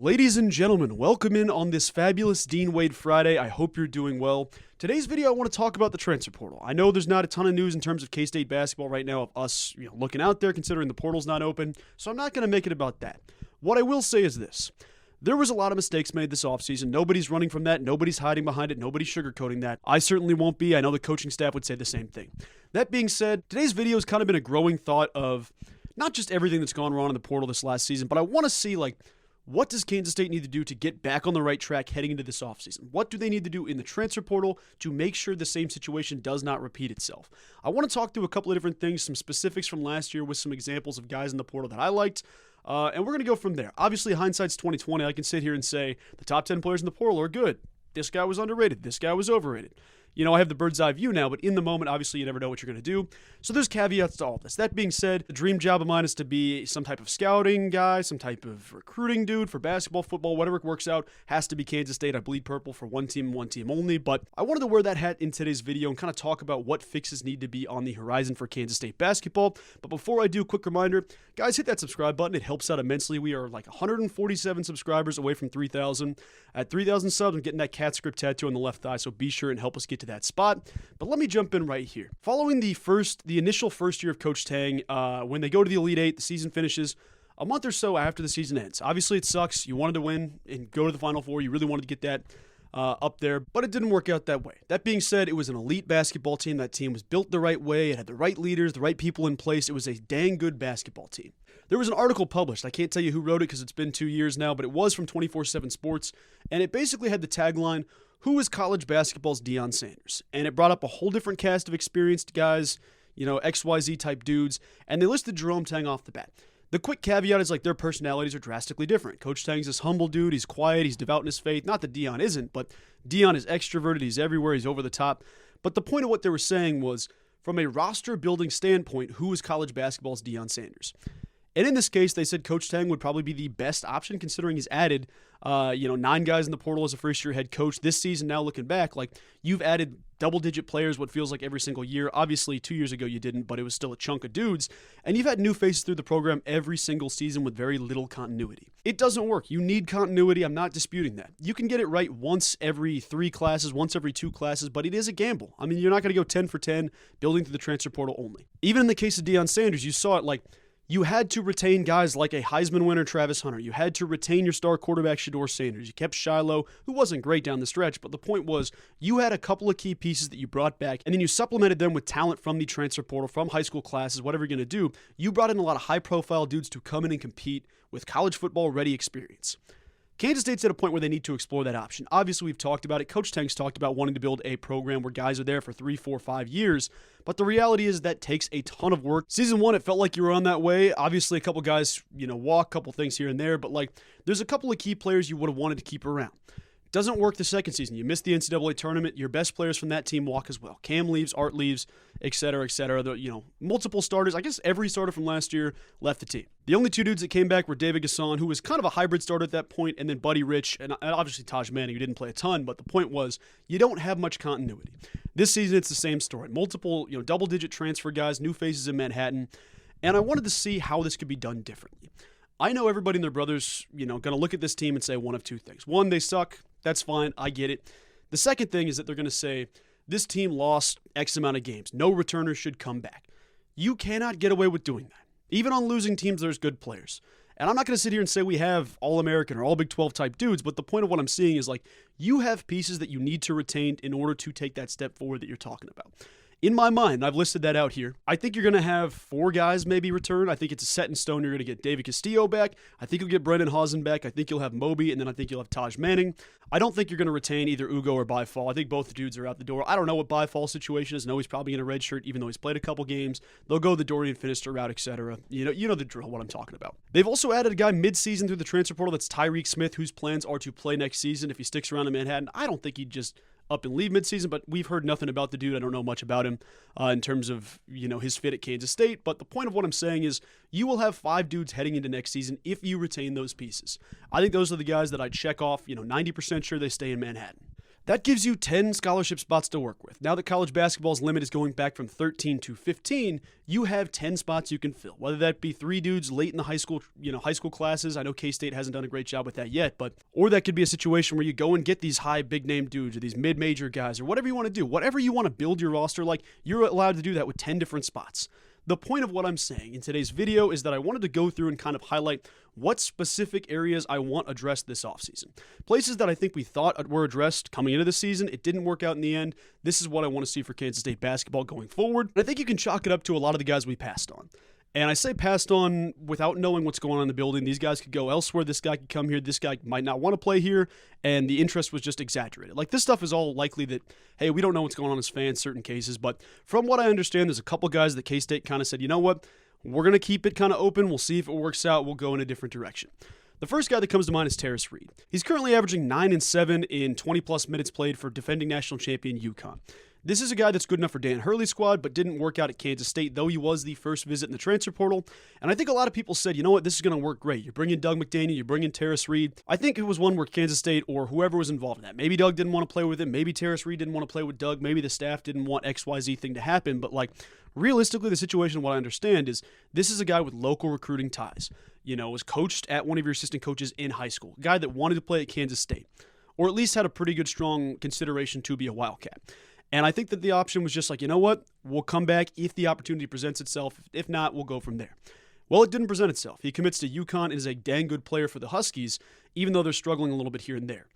Ladies and gentlemen, welcome in on this fabulous Dean Wade Friday. I hope you're doing well. Today's video, I want to talk about the transfer portal. I know there's not a ton of news in terms of K-State basketball right now of us looking out there considering the portal's not open, so I'm not going to make it about that. What I will say is this. There was a lot of mistakes made this offseason. Nobody's running from that. Nobody's hiding behind it. Nobody's sugarcoating that. I certainly won't be. I know the coaching staff would say the same thing. That being said, today's video has kind of been a growing thought of not just everything that's gone wrong in the portal this last season, but I want to see, what does Kansas State need to do to get back on the right track heading into this offseason? What do they need to do in the transfer portal to make sure the same situation does not repeat itself? I want to talk through a couple of different things, some specifics from last year with some examples of guys in the portal that I liked, and we're going to go from there. Obviously, hindsight's 2020. I can sit here and say the top 10 players in the portal are good. This guy was underrated. This guy was overrated. I have the bird's eye view now, but in the moment, obviously, you never know what you're going to do. So there's caveats to all this. That being said, the dream job of mine is to be some type of scouting guy, some type of recruiting dude for basketball, football, whatever works out. Has to be Kansas State. I bleed purple for one team only. But I wanted to wear that hat in today's video and kind of talk about what fixes need to be on the horizon for Kansas State basketball. But before I do, quick reminder, guys, hit that subscribe button. It helps out immensely. We are like 147 subscribers away from 3,000. At 3,000 subs, I'm getting that cat script tattoo on the left thigh, so be sure and help us get to that spot. But let me jump in right here. Following the initial first year of Coach Tang, when they go to the Elite Eight, the season finishes a month or so after the season ends. Obviously, it sucks. You wanted to win and go to the Final Four. You really wanted to get that up there, but it didn't work out that way. That being said, it was an elite basketball team. That team was built the right way. It had the right leaders, the right people in place. It was a dang good basketball team. There was an article published. I can't tell you who wrote it because it's been 2 years now, but it was from 24/7 Sports, and it basically had the tagline, "Who is college basketball's Deion Sanders?" And it brought up a whole different cast of experienced guys, XYZ type dudes, and they listed Jerome Tang off the bat. The quick caveat is their personalities are drastically different. Coach Tang's this humble dude. He's quiet. He's devout in his faith. Not that Deion isn't, but Deion is extroverted. He's everywhere. He's over the top. But the point of what they were saying was, from a roster building standpoint, who is college basketball's Deion Sanders? And in this case, they said Coach Tang would probably be the best option considering he's added, 9 guys in the portal as a first-year head coach. This season, now looking back, you've added double-digit players what feels like every single year. Obviously, 2 years ago you didn't, but it was still a chunk of dudes. And you've had new faces through the program every single season with very little continuity. It doesn't work. You need continuity. I'm not disputing that. You can get it right once every 3 classes, once every 2 classes, but it is a gamble. I mean, you're not going to go 10 for 10 building through the transfer portal only. Even in the case of Deion Sanders, you saw it you had to retain guys like a Heisman winner, Travis Hunter. You had to retain your star quarterback, Shedeur Sanders. You kept Shiloh, who wasn't great down the stretch, but the point was you had a couple of key pieces that you brought back, and then you supplemented them with talent from the transfer portal, from high school classes, whatever you're going to do. You brought in a lot of high-profile dudes to come in and compete with college football-ready experience. Kansas State's at a point where they need to explore that option. Obviously, we've talked about it. Coach Tang's talked about wanting to build a program where guys are there for 3, 4, 5 years, but the reality is that takes a ton of work. Season 1, it felt like you were on that way. Obviously, a couple guys, walk, a couple things here and there, but there's a couple of key players you would have wanted to keep around. Doesn't work the second season. You miss the NCAA tournament. Your best players from that team walk as well. Cam leaves, Art leaves, et cetera, et cetera. Multiple starters. I guess every starter from last year left the team. The only 2 dudes that came back were David Gasson, who was kind of a hybrid starter at that point, and then Buddy Rich, and obviously Taj Manning, who didn't play a ton, but the point was you don't have much continuity. This season, it's the same story. Multiple, double-digit transfer guys, new faces in Manhattan, and I wanted to see how this could be done differently. I know everybody and their brothers, going to look at this team and say one of 2 things. One, they suck. That's fine. I get it. The second thing is that they're going to say, this team lost X amount of games. No returners should come back. You cannot get away with doing that. Even on losing teams, there's good players. And I'm not going to sit here and say we have All-American or All-Big 12 type dudes, but the point of what I'm seeing is you have pieces that you need to retain in order to take that step forward that you're talking about. In my mind, I've listed that out here. I think you're going to have 4 guys maybe return. I think it's a set in stone. You're going to get David Castillo back. I think you'll get Brendan Hausen back. I think you'll have Moby, and then I think you'll have Taj Manning. I don't think you're going to retain either Ugo or Byfall. I think both the dudes are out the door. I don't know what Byfall's situation is. I know he's probably in a red shirt, even though he's played a couple games. They'll go the Dorian Finister route, etc. You know the drill, what I'm talking about. They've also added a guy mid-season through the transfer portal. That's Tyreek Smith, whose plans are to play next season if he sticks around in Manhattan. I don't think he'd just up and leave midseason, but we've heard nothing about the dude. I don't know much about him in terms of, his fit at Kansas State. But the point of what I'm saying is you will have 5 dudes heading into next season if you retain those pieces. I think those are the guys that I'd check off, 90% sure they stay in Manhattan. That gives you 10 scholarship spots to work with. Now that college basketball's limit is going back from 13 to 15, you have 10 spots you can fill. Whether that be 3 dudes late in the high school classes. I know K-State hasn't done a great job with that yet, or that could be a situation where you go and get these high big name dudes or these mid-major guys or whatever you want to do. Whatever you want to build your roster like, you're allowed to do that with 10 different spots. The point of what I'm saying in today's video is that I wanted to go through and kind of highlight what specific areas I want addressed this offseason. Places that I think we thought were addressed coming into the season. It didn't work out in the end. This is what I want to see for Kansas State basketball going forward. And I think you can chalk it up to a lot of the guys we passed on. And I say passed on without knowing what's going on in the building. These guys could go elsewhere. This guy could come here. This guy might not want to play here. And the interest was just exaggerated. Like, this stuff is all likely that, hey, we don't know what's going on as fans in certain cases. But from what I understand, there's a couple guys that K-State kind of said, you know what? We're going to keep it kind of open. We'll see if it works out. We'll go in a different direction. The first guy that comes to mind is Tillery. He's currently averaging 9 and 7 in 20-plus minutes played for defending national champion UConn. This is a guy that's good enough for Dan Hurley's squad, but didn't work out at Kansas State, though he was the first visit in the transfer portal. And I think a lot of people said, you know what, this is going to work great. You're bringing Doug McDaniel, you're bringing Tillery. I think it was one where Kansas State or whoever was involved in that, maybe Doug didn't want to play with him, maybe Tillery didn't want to play with Doug, maybe the staff didn't want XYZ thing to happen, but like, realistically, the situation, what I understand is this is a guy with local recruiting ties. You know, was coached at one of your assistant coaches in high school, a guy that wanted to play at Kansas State, or at least had a pretty good, strong consideration to be a Wildcat. And I think that the option was just like, you know what, we'll come back if the opportunity presents itself. If not, we'll go from there. Well, it didn't present itself. He commits to UConn and is a dang good player for the Huskies, even though they're struggling a little bit here and there.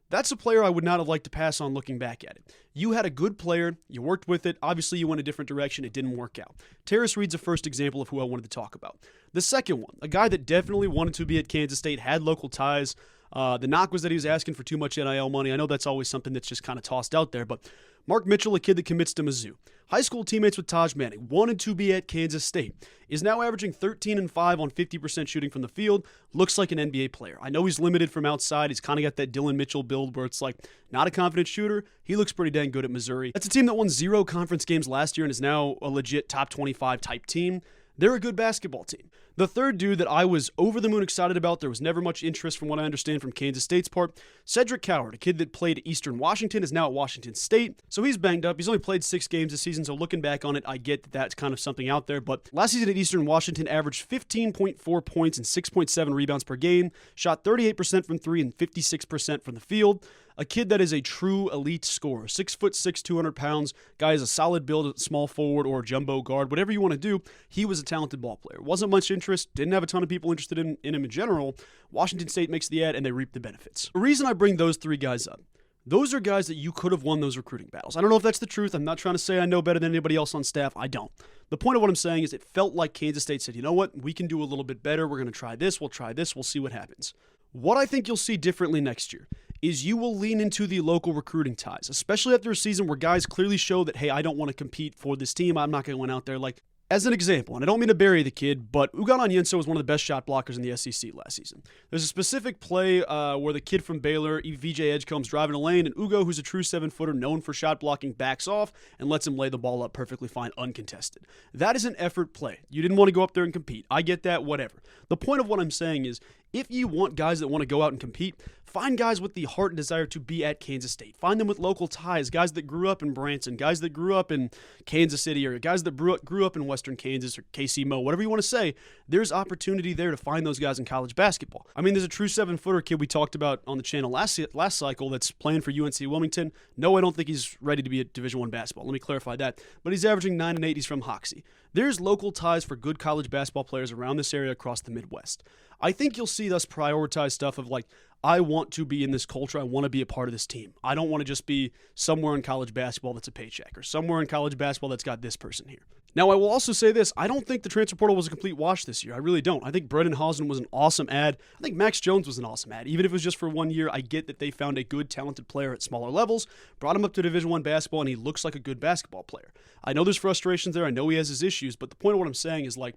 That's a player I would not have liked to pass on looking back at it. You had a good player, you worked with it, obviously you went a different direction, it didn't work out. Tillery's a first example of who I wanted to talk about. The second one, a guy that definitely wanted to be at Kansas State, had local ties. The knock was that he was asking for too much NIL money. I know that's always something that's just kind of tossed out there, but Mark Mitchell, a kid that commits to Mizzou, high school teammates with Taj Manning, wanted to be at Kansas State, is now averaging 13 and 5 on 50% shooting from the field, looks like an NBA player. I know he's limited from outside. He's kind of got that Dylan Mitchell build where it's like not a confident shooter. He looks pretty dang good at Missouri. That's a team that won 0 conference games last year and is now a legit top 25 type team. They're a good basketball team. The third dude that I was over the moon excited about, there was never much interest from what I understand from Kansas State's part, Cedric Coward, a kid that played at Eastern Washington, is now at Washington State. So he's banged up. He's only played 6 games this season, so looking back on it, I get that that's kind of something out there. But last season at Eastern Washington averaged 15.4 points and 6.7 rebounds per game, shot 38% from 3 and 56% from the field. A kid that is a true elite scorer, 6'6", 200 pounds, guy is a solid build, small forward or jumbo guard, whatever you want to do. He was a talented ball player. Wasn't much interest, didn't have a ton of people interested in him in general. Washington State makes the ad and they reap the benefits. The reason I bring those 3 guys up, those are guys that you could have won those recruiting battles. I don't know if that's the truth. I'm not trying to say I know better than anybody else on staff. I don't. The point of what I'm saying is it felt like Kansas State said, you know what, we can do a little bit better. We're going to try this. We'll try this. We'll see what happens. What I think you'll see differently next year is you will lean into the local recruiting ties, especially after a season where guys clearly show that, hey, I don't want to compete for this team. I'm not going out there. Like, as an example, and I don't mean to bury the kid, but Ugan Onyenso was one of the best shot blockers in the SEC last season. There's a specific play where the kid from Baylor, VJ Edgecombe's driving a lane, and Ugo, who's a true 7-footer known for shot blocking, backs off and lets him lay the ball up perfectly fine, uncontested. That is an effort play. You didn't want to go up there and compete. I get that, whatever. The point of what I'm saying is, if you want guys that want to go out and compete, find guys with the heart and desire to be at Kansas State. Find them with local ties, guys that grew up in Branson, guys that grew up in Kansas City, or guys that grew up in Western Kansas or KC-Mo, whatever you want to say. There's opportunity there to find those guys in college basketball. I mean, there's a true 7-footer kid we talked about on the channel last cycle that's playing for UNC Wilmington. No, I don't think he's ready to be at Division I basketball. Let me clarify that. But he's averaging 9 and 8. He's from Hoxie. There's local ties for good college basketball players around this area across the Midwest. I think you'll see us prioritize stuff of like, I want to be in this culture. I want to be a part of this team. I don't want to just be somewhere in college basketball that's a paycheck or somewhere in college basketball that's got this person here. Now, I will also say this. I don't think the transfer portal was a complete wash this year. I really don't. I think Brendan Hosden was an awesome ad. I think Max Jones was an awesome ad. Even if it was just for 1 year, I get that they found a good, talented player at smaller levels, brought him up to Division I basketball, and he looks like a good basketball player. I know there's frustrations there. I know he has his issues, but the point of what I'm saying is like,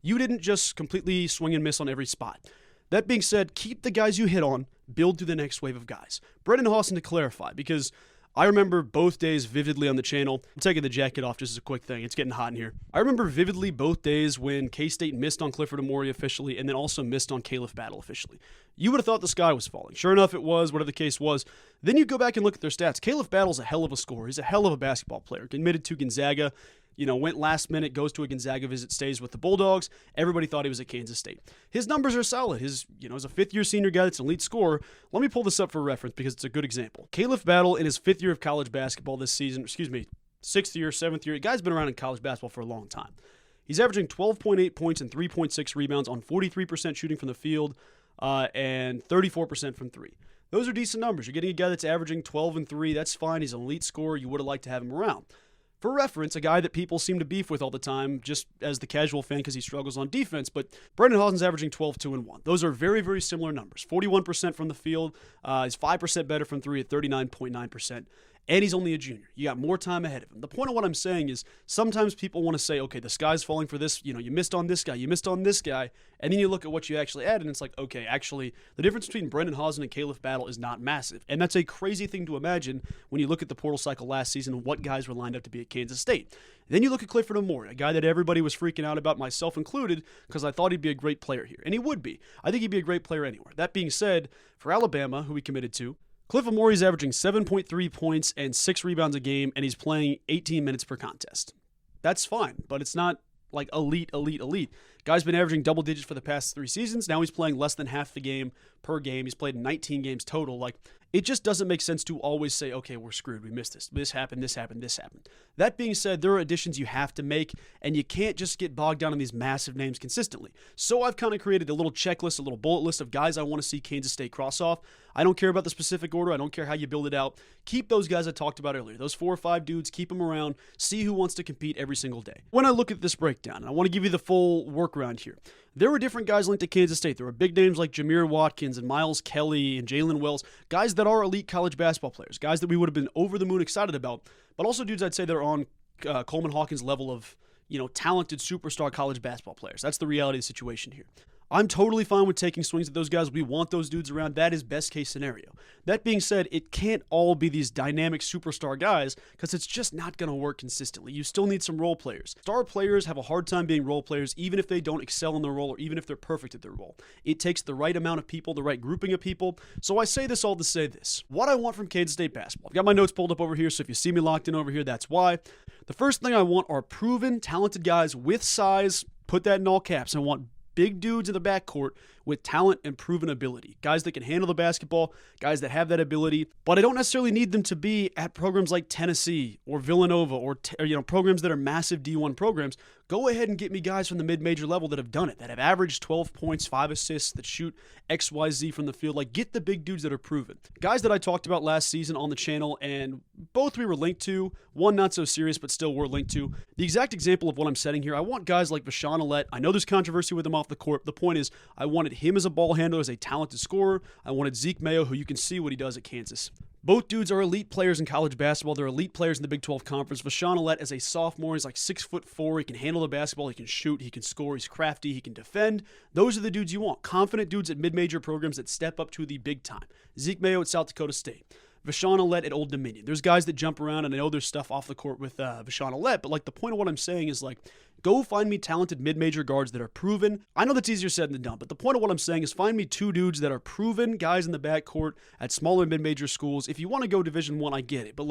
you didn't just completely swing and miss on every spot. That being said, keep the guys you hit on, build through the next wave of guys. Brendan Hosden, to clarify, because I remember both days vividly on the channel. I'm taking the jacket off just as a quick thing. It's getting hot in here. I remember vividly both days when K-State missed on Clifford Amore officially and then also missed on Caliph Battle officially. You would have thought the sky was falling. Sure enough, it was, whatever the case was. Then you go back and look at their stats. Caliph Battle's a hell of a scorer. He's a hell of a basketball player. Committed to Gonzaga. Went last minute, goes to a Gonzaga visit, stays with the Bulldogs. Everybody thought he was at Kansas State. His numbers are solid. As a fifth-year senior guy that's an elite scorer. Let me pull this up for reference because it's a good example. Caliph Battle in his fifth year of college basketball this season, sixth year, seventh year. The guy's been around in college basketball for a long time. He's averaging 12.8 points and 3.6 rebounds on 43% shooting from the field and 34% from three. Those are decent numbers. You're getting a guy that's averaging 12 and 3. That's fine. He's an elite scorer. You would have liked to have him around. For reference, a guy that people seem to beef with all the time, just as the casual fan because he struggles on defense, but Brendan Hawson's averaging 12, 2, and 1. Those are very, very similar numbers. 41% from the field. He's 5% better from three at 39.9%. And he's only a junior. You got more time ahead of him. The point of what I'm saying is sometimes people want to say, okay, the sky's falling for this. You missed on this guy. You missed on this guy. And then you look at what you actually added, and it's like, okay, actually, the difference between Brendan Hawson and Caliph Battle is not massive. And that's a crazy thing to imagine when you look at the portal cycle last season and what guys were lined up to be at Kansas State. Then you look at Clifford Amore, a guy that everybody was freaking out about, myself included, because I thought he'd be a great player here. And he would be. I think he'd be a great player anywhere. That being said, for Alabama, who he committed to, Cliff Amore's averaging 7.3 points and 6 rebounds a game, and he's playing 18 minutes per contest. That's fine, but it's not like elite. Guy's been averaging double digits for the past 3 seasons. Now he's playing less than half the game per game. He's played 19 games total. It just doesn't make sense to always say, okay, we're screwed. We missed this. This happened. That being said, there are additions you have to make, and you can't just get bogged down on these massive names consistently. So I've kind of created a little checklist, a little bullet list of guys I want to see Kansas State cross off. I don't care about the specific order. I don't care how you build it out. Keep those guys I talked about earlier. Those 4 or 5 dudes, keep them around. See who wants to compete every single day. When I look at this breakdown, and I want to give you the full workaround here. There were different guys linked to Kansas State. There were big names like Jameer Watkins and Miles Kelly and Jalen Wells, guys that are elite college basketball players, guys that we would have been over the moon excited about, but also dudes I'd say that are on Coleman Hawkins' level of, talented superstar college basketball players. That's the reality of the situation here. I'm totally fine with taking swings at those guys. We want those dudes around. That is best case scenario. That being said, it can't all be these dynamic superstar guys because it's just not going to work consistently. You still need some role players. Star players have a hard time being role players even if they don't excel in their role or even if they're perfect at their role. It takes the right amount of people, the right grouping of people. So I say this all to say this. What I want from Kansas State basketball. I've got my notes pulled up over here, so if you see me locked in over here, that's why. The first thing I want are proven, talented guys with size. Put that in all caps. I want big dudes in the backcourt with talent and proven ability. Guys that can handle the basketball, guys that have that ability, but I don't necessarily need them to be at programs like Tennessee or Villanova or programs that are massive D1 programs. Go ahead and get me guys from the mid-major level that have done it, that have averaged 12 points, 5 assists, that shoot XYZ from the field. Get the big dudes that are proven. Guys that I talked about last season on the channel, and both we were linked to. One not so serious, but still we're linked to. The exact example of what I'm setting here, I want guys like Vashawn Alette. I know there's controversy with him off the court. The point is, I wanted him as a ball handler, as a talented scorer. I wanted Zeke Mayo, who you can see what he does at Kansas. Both dudes are elite players in college basketball. They're elite players in the Big 12 Conference. Vashawn Alette as a sophomore, he's 6'4". He can handle the basketball. He can shoot. He can score. He's crafty. He can defend. Those are the dudes you want. Confident dudes at mid-major programs that step up to the big time. Zeke Mayo at South Dakota State. Vashawn Alette at Old Dominion. There's guys that jump around, and I know there's stuff off the court with Vashawn Alette, but the point of what I'm saying is go find me talented mid-major guards that are proven. I know that's easier said than done, but the point of what I'm saying is find me 2 dudes that are proven guys in the backcourt at smaller mid-major schools. If you want to go Division I, I get it, but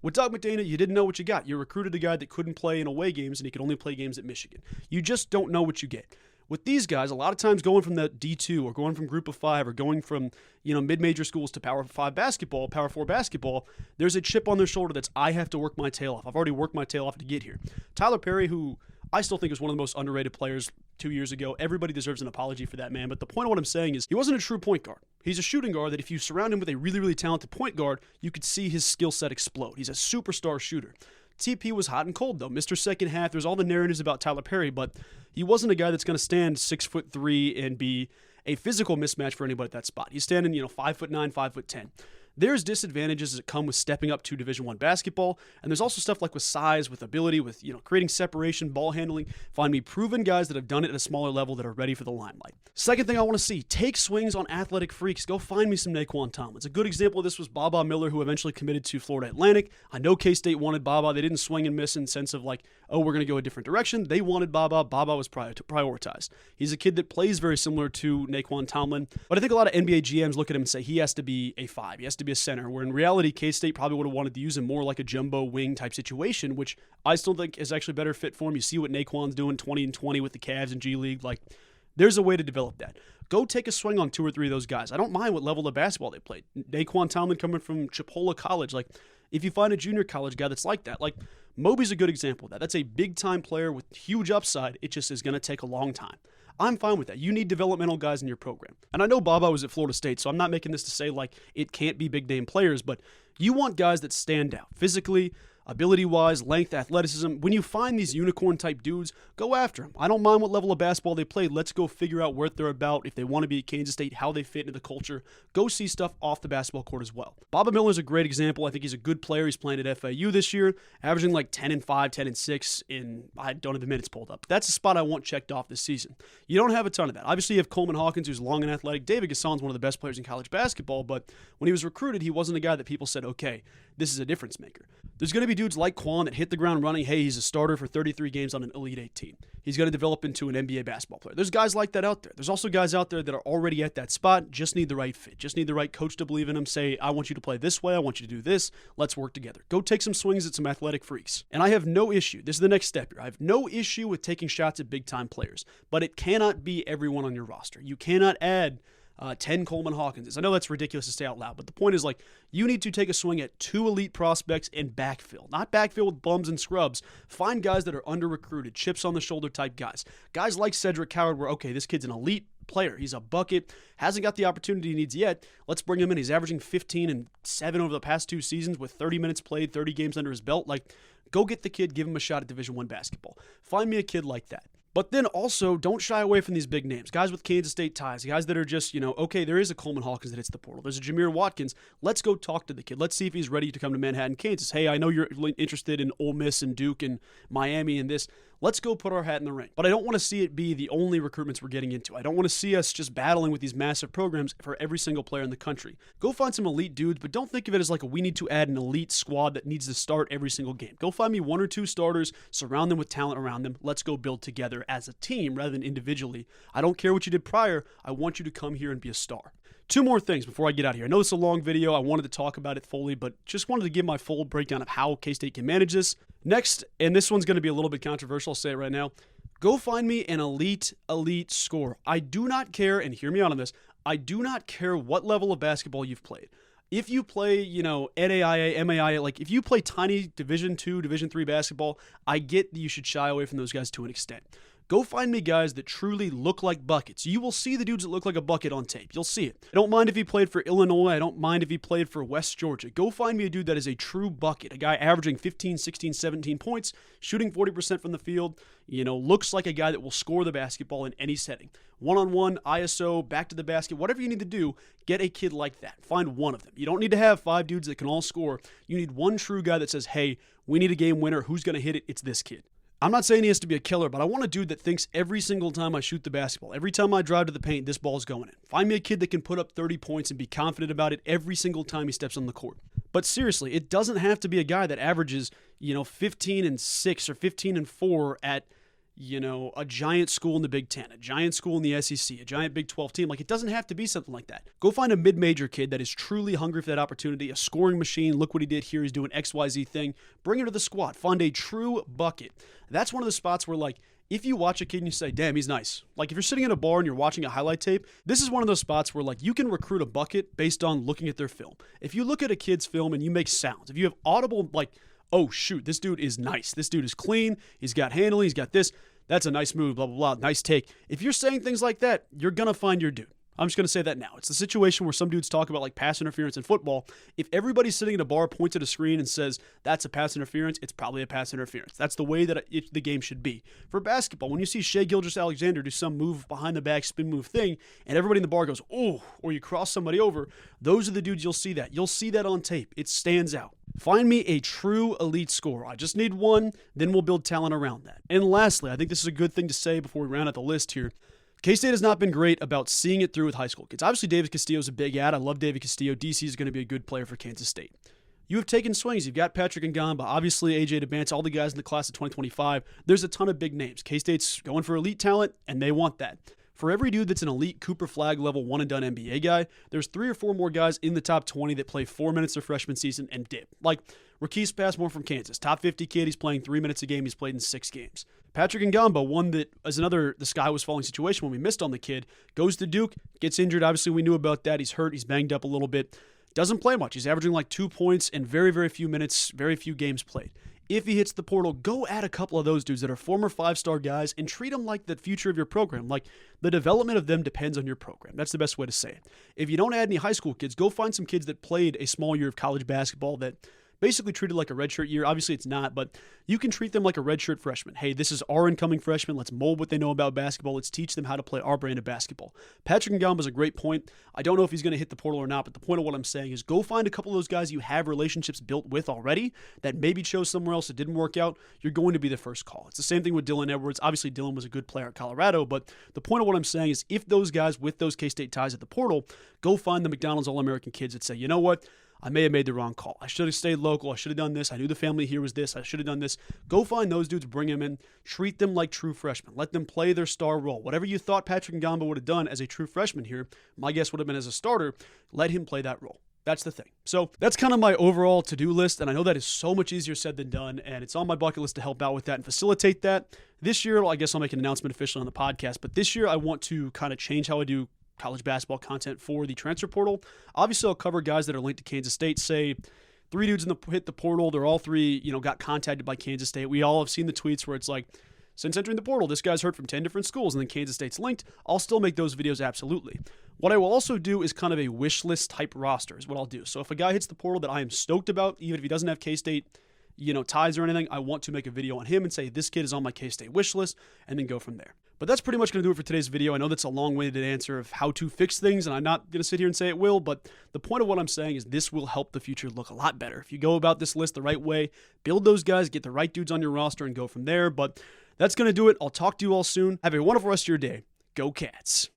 with Doug McDaniel, you didn't know what you got. You recruited a guy that couldn't play in away games, and he could only play games at Michigan. You just don't know what you get. With these guys, a lot of times going from the D2 or going from Group of 5 or going from mid-major schools to Power 5 basketball, Power 4 basketball, there's a chip on their shoulder that's I have to work my tail off. I've already worked my tail off to get here. Tyler Perry, who I still think is one of the most underrated players 2 years ago. Everybody deserves an apology for that man, but the point of what I'm saying is he wasn't a true point guard. He's a shooting guard that if you surround him with a really, really talented point guard, you could see his skill set explode. He's a superstar shooter. TP was hot and cold, though. Mr. Second Half, there's all the narratives about Tyler Perry, but he wasn't a guy that's going to stand 6'3" and be a physical mismatch for anybody at that spot. He's standing, 5'9", 5'10". There's disadvantages that come with stepping up to Division I basketball, and there's also stuff like with size, with ability, with creating separation, ball handling. Find me proven guys that have done it at a smaller level that are ready for the limelight. Second thing I want to see, take swings on athletic freaks. Go find me some Naquan Tomlins. A good example of this was Baba Miller, who eventually committed to Florida Atlantic. I know K-State wanted Baba. They didn't swing and miss in the sense of like, oh, we're going to go a different direction. They wanted Baba. Baba was prioritized. He's a kid that plays very similar to Naquan Tomlin, but I think a lot of NBA GMs look at him and say he has to be a 5. He has to be a center, where in reality, K-State probably would have wanted to use him more like a jumbo wing type situation, which I still think is actually better fit for him. You see what Naquan's doing 20-20 with the Cavs and G League. Like, there's a way to develop that. Go take a swing on 2 or 3 of those guys. I don't mind what level of basketball they played. Naquan Tomlin coming from Chipola College. Like, if you find a junior college guy that's like that, like Moby's a good example of that. That's a big-time player with huge upside. It just is going to take a long time. I'm fine with that. You need developmental guys in your program. And I know Baba was at Florida State, so I'm not making this to say like it can't be big-name players, but you want guys that stand out physically, ability-wise, length, athleticism. When you find these unicorn-type dudes, go after them. I don't mind what level of basketball they played. Let's go figure out what they're about, if they want to be at Kansas State, how they fit into the culture. Go see stuff off the basketball court as well. Baba Miller's a great example. I think he's a good player. He's playing at FAU this year, averaging like 10-5, 10-6 in, I don't have the minutes pulled up. That's a spot I want checked off this season. You don't have a ton of that. Obviously, you have Coleman Hawkins, who's long and athletic. David Gasson's one of the best players in college basketball, but when he was recruited, he wasn't a guy that people said, okay, this is a difference maker. There's going to be dudes like Quan that hit the ground running. Hey, he's a starter for 33 games on an Elite 8 team. He's going to develop into an NBA basketball player. There's guys like that out there. There's also guys out there that are already at that spot, just need the right fit, just need the right coach to believe in them, say, I want you to play this way, I want you to do this, let's work together. Go take some swings at some athletic freaks. And I have no issue, this is the next step here, I have no issue with taking shots at big-time players, but it cannot be everyone on your roster. You cannot add 10 Coleman Hawkinses. I know that's ridiculous to say out loud, but the point is, like, you need to take a swing at 2 elite prospects and backfill. Not backfill with bums and scrubs. Find guys that are under-recruited, chips on the shoulder type guys. Guys like Cedric Coward where, okay, this kid's an elite player. He's a bucket. Hasn't got the opportunity he needs yet. Let's bring him in. He's averaging 15 and 7 over the past 2 seasons with 30 minutes played, 30 games under his belt. Like, go get the kid, give him a shot at Division I basketball. Find me a kid like that. But then also, don't shy away from these big names. Guys with Kansas State ties, guys that are just, okay, there is a Coleman Hawkins that hits the portal. There's a Jameer Watkins. Let's go talk to the kid. Let's see if he's ready to come to Manhattan, Kansas. Hey, I know you're interested in Ole Miss and Duke and Miami and this. Let's go put our hat in the ring. But I don't want to see it be the only recruitments we're getting into. I don't want to see us just battling with these massive programs for every single player in the country. Go find some elite dudes, but don't think of it as like we need to add an elite squad that needs to start every single game. Go find me 1 or 2 starters, surround them with talent around them. Let's go build together as a team rather than individually. I don't care what you did prior. I want you to come here and be a star. 2 more things before I get out of here. I know this is a long video. I wanted to talk about it fully, but just wanted to give my full breakdown of how K-State can manage this. Next, and this one's going to be a little bit controversial, I'll say it right now, go find me an elite scorer. I do not care, and hear me out on this, I do not care what level of basketball you've played. If you play, NAIA, MAIA, like if you play tiny Division II, Division III basketball, I get that you should shy away from those guys to an extent. Go find me guys that truly look like buckets. You will see the dudes that look like a bucket on tape. You'll see it. I don't mind if he played for Illinois. I don't mind if he played for West Georgia. Go find me a dude that is a true bucket, a guy averaging 15, 16, 17 points, shooting 40% from the field, looks like a guy that will score the basketball in any setting. One-on-one, ISO, back to the basket, whatever you need to do, get a kid like that. Find one of them. You don't need to have 5 dudes that can all score. You need one true guy that says, hey, we need a game winner. Who's going to hit it? It's this kid. I'm not saying he has to be a killer, but I want a dude that thinks every single time I shoot the basketball, every time I drive to the paint, this ball's going in. Find me a kid that can put up 30 points and be confident about it every single time he steps on the court. But seriously, it doesn't have to be a guy that averages, 15 and 6 or 15 and 4 at, a giant school in the Big Ten, a giant school in the SEC, a giant Big 12 team. Like, it doesn't have to be something like that. Go find a mid-major kid that is truly hungry for that opportunity, a scoring machine. Look what he did here. He's doing XYZ thing. Bring him to the squad. Find a true bucket. That's one of the spots where, like, if you watch a kid and you say, damn, he's nice. Like, if you're sitting in a bar and you're watching a highlight tape, this is one of those spots where, like, you can recruit a bucket based on looking at their film. If you look at a kid's film and you make sounds, if you have audible, like, oh, shoot, this dude is nice. This dude is clean. He's got handling. He's got this. That's a nice move, blah, blah, blah. Nice take. If you're saying things like that, you're going to find your dude. I'm just going to say that now. It's the situation where some dudes talk about like pass interference in football. If everybody's sitting at a bar, points at a screen and says that's a pass interference, it's probably a pass interference. That's the way that the game should be. For basketball, when you see Shai Gilgeous-Alexander do some move behind the back spin move thing and everybody in the bar goes, oh, or you cross somebody over, those are the dudes you'll see that. You'll see that on tape. It stands out. Find me a true elite scorer. I just need one, then we'll build talent around that. And lastly, I think this is a good thing to say before we round out the list here. K-State has not been great about seeing it through with high school kids. Obviously, David Castillo is a big ad. I love David Castillo. DC is going to be a good player for Kansas State. You have taken swings. You've got Patrick Ngamba, obviously AJ DeBance, all the guys in the class of 2025. There's a ton of big names. K-State's going for elite talent, and they want that. For every dude that's an elite Cooper Flag level one-and-done NBA guy, there's 3 or 4 more guys in the top 20 that play 4 minutes their freshman season and dip. Like Rakeem Passmore from Kansas, top 50 kid. He's playing 3 minutes a game. He's played in 6 games. Patrick Ngamba, one that is another the sky was falling situation when we missed on the kid, goes to Duke, gets injured. Obviously, we knew about that. He's hurt. He's banged up a little bit. Doesn't play much. He's averaging like 2 points and very, very few minutes, very few games played. If he hits the portal, go add a couple of those dudes that are former 5-star guys and treat them like the future of your program. Like the development of them depends on your program. That's the best way to say it. If you don't add any high school kids, go find some kids that played a small year of college basketball that basically treated like a redshirt year. Obviously, it's not, but you can treat them like a redshirt freshman. Hey, this is our incoming freshman. Let's mold what they know about basketball. Let's teach them how to play our brand of basketball. Patrick Ngamba is a great point. I don't know if he's going to hit the portal or not, but the point of what I'm saying is go find a couple of those guys you have relationships built with already that maybe chose somewhere else that didn't work out. You're going to be the first call. It's the same thing with Dylan Edwards. Obviously, Dylan was a good player at Colorado, but the point of what I'm saying is if those guys with those K-State ties at the portal, go find the McDonald's All-American kids that say, you know what? I may have made the wrong call. I should have stayed local. I should have done this. I knew the family here was this. I should have done this. Go find those dudes, bring them in, treat them like true freshmen. Let them play their star role. Whatever you thought Patrick Ngamba would have done as a true freshman here, my guess would have been as a starter, let him play that role. That's the thing. So that's kind of my overall to-do list, and I know that is so much easier said than done, and it's on my bucket list to help out with that and facilitate that. This year, I guess I'll make an announcement officially on the podcast, but this year I want to kind of change how I do college basketball content for the transfer portal. Obviously, I'll cover guys that are linked to Kansas State. Say 3 dudes hit the portal. They're all 3, got contacted by Kansas State. We all have seen the tweets where it's like, since entering the portal, this guy's heard from 10 different schools, and then Kansas State's linked. I'll still make those videos, absolutely. What I will also do is kind of a wish list type roster is what I'll do. So if a guy hits the portal that I am stoked about, even if he doesn't have K-State, ties or anything, I want to make a video on him and say, this kid is on my K-State wish list, and then go from there. But that's pretty much going to do it for today's video. I know that's a long-winded answer of how to fix things, and I'm not going to sit here and say it will, but the point of what I'm saying is this will help the future look a lot better. If you go about this list the right way, build those guys, get the right dudes on your roster, and go from there. But that's going to do it. I'll talk to you all soon. Have a wonderful rest of your day. Go Cats.